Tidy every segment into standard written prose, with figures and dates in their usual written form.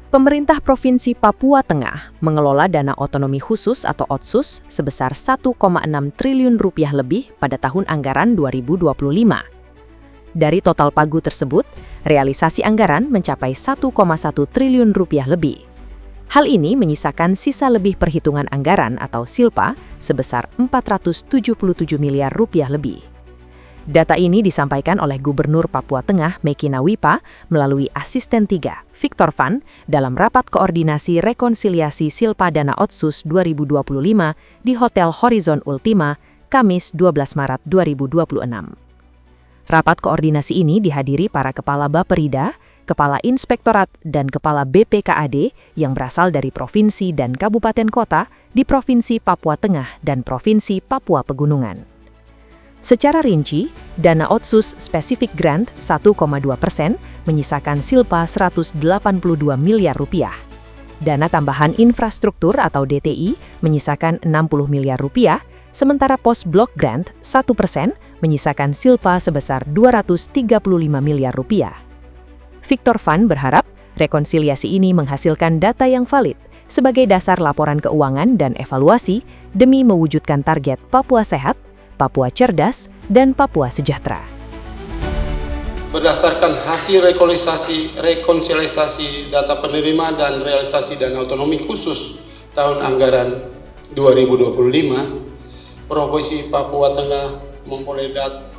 Pemerintah Provinsi Papua Tengah mengelola dana otonomi khusus atau Otsus sebesar 1,6 triliun rupiah lebih pada tahun anggaran 2025. Dari total pagu tersebut, realisasi anggaran mencapai 1,1 triliun rupiah lebih. Hal ini menyisakan sisa lebih perhitungan anggaran atau SILPA sebesar 477 miliar rupiah lebih. Data ini disampaikan oleh Gubernur Papua Tengah Meki Nawipa melalui Asisten 3, Victor Van, dalam rapat koordinasi rekonsiliasi Silpa Dana Otsus 2025 di Hotel Horizon Ultima, Kamis 12 Maret 2026. Rapat koordinasi ini dihadiri para Kepala Baperida, Kepala Inspektorat, dan Kepala BPKAD yang berasal dari provinsi dan kabupaten kota di Provinsi Papua Tengah dan Provinsi Papua Pegunungan. Secara rinci, dana Otsus Specific Grant 1,2% menyisakan SILPA 182 miliar rupiah. Dana tambahan infrastruktur atau DTI menyisakan 60 miliar rupiah, sementara Post Block Grant 1% menyisakan SILPA sebesar 235 miliar rupiah. Victor Van berharap rekonsiliasi ini menghasilkan data yang valid sebagai dasar laporan keuangan dan evaluasi demi mewujudkan target Papua Sehat, Papua Cerdas, dan Papua Sejahtera. Berdasarkan hasil rekonsiliasi data penerima dan realisasi dana otonomi khusus tahun anggaran 2025, Provinsi Papua Tengah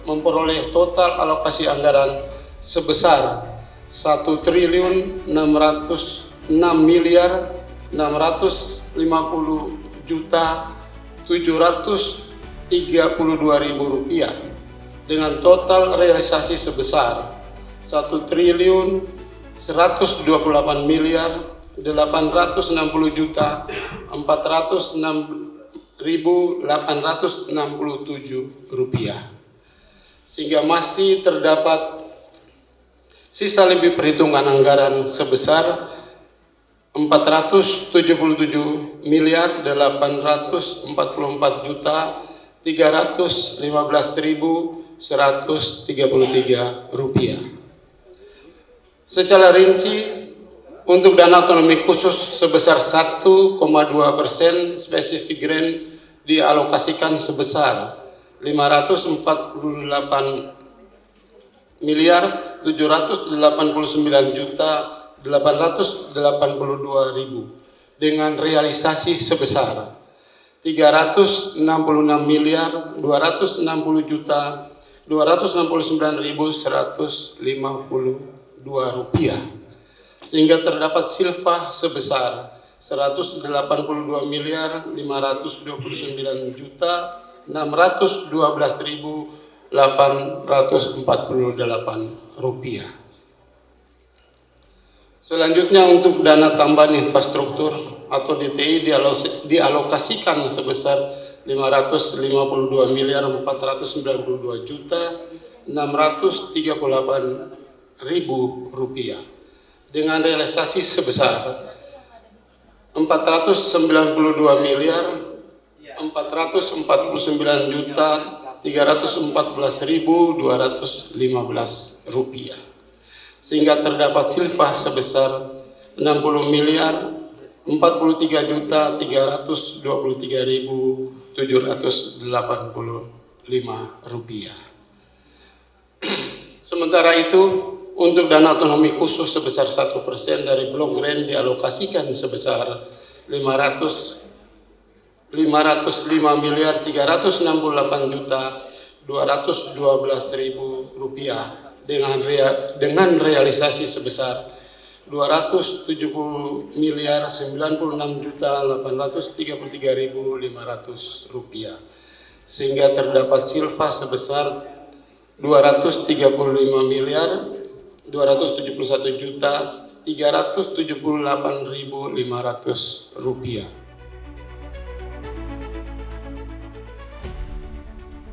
memperoleh total alokasi anggaran sebesar 1.606.650.732 rupiah dengan total realisasi sebesar 1.128.406.867 rupiah, sehingga masih terdapat sisa lebih perhitungan anggaran sebesar 477.844.315.133 rupiah. Secara rinci, untuk dana otonomi khusus sebesar 1,2% spesifik grant dialokasikan sebesar 549.789.882.000 dengan realisasi sebesar 366.269.152 rupiah, sehingga terdapat silfa sebesar 182.529.612.848 rupiah. Selanjutnya, untuk dana tambahan infrastruktur atau DTI dialokasikan sebesar 552.492.638.000 rupiah dengan realisasi sebesar 499.314.215 rupiah, sehingga terdapat silfa sebesar 60.043.785 rupiah. Sementara itu, untuk dana otonomi khusus sebesar 1% dari blok grant dialokasikan sebesar 505.368.212.000 rupiah dengan realisasi sebesar 270.096.833.500 rupiah, sehingga terdapat silfa sebesar 235.271.378.500 rupiah.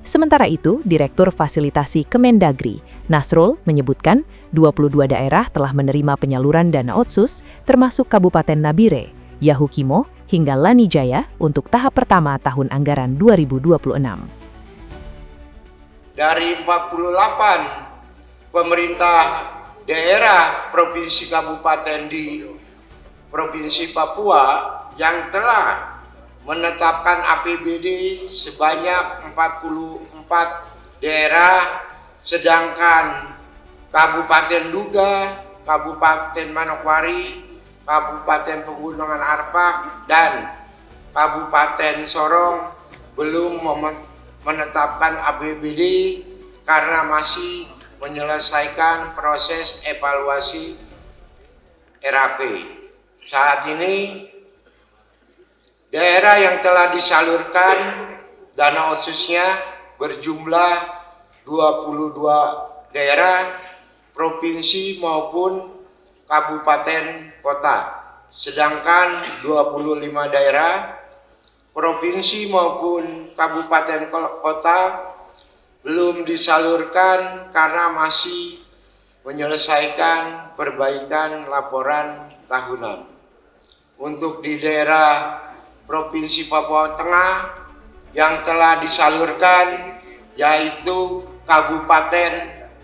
Sementara itu, Direktur Fasilitasi Kemendagri, Nasrul, menyebutkan 22 daerah telah menerima penyaluran dana Otsus, termasuk Kabupaten Nabire, Yahukimo, hingga Lanijaya untuk tahap pertama tahun anggaran 2026. Dari 48 pemerintah daerah provinsi kabupaten di Provinsi Papua yang telah menetapkan APBD sebanyak 44 daerah, sedangkan Kabupaten Duga, Kabupaten Manokwari, Kabupaten Pegunungan Arfak, dan Kabupaten Sorong belum menetapkan APBD karena masih menyelesaikan proses evaluasi RAP. Saat ini daerah yang telah disalurkan dana otsusnya berjumlah 22 daerah, provinsi maupun kabupaten kota. Sedangkan 25 daerah, provinsi maupun kabupaten kota belum disalurkan karena masih menyelesaikan perbaikan laporan tahunan. Untuk di daerah Provinsi Papua Tengah yang telah disalurkan yaitu Kabupaten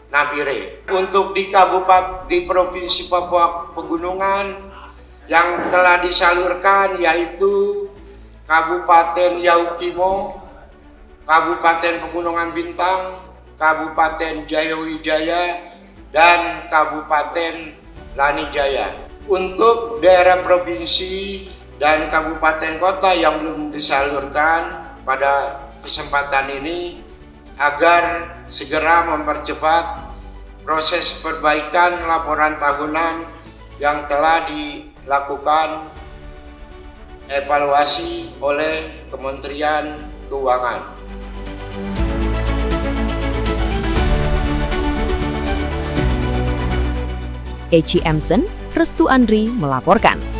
Nabire. Untuk di Provinsi Papua Pegunungan yang telah disalurkan yaitu Kabupaten Yaukimo, Kabupaten Pegunungan Bintang, Kabupaten Jayawijaya, dan Kabupaten Lanijaya. Untuk daerah provinsi dan kabupaten kota yang belum disalurkan pada kesempatan ini agar segera mempercepat proses perbaikan laporan tahunan yang telah dilakukan evaluasi oleh Kementerian Keuangan. Eci Emsen, Restu Andri melaporkan.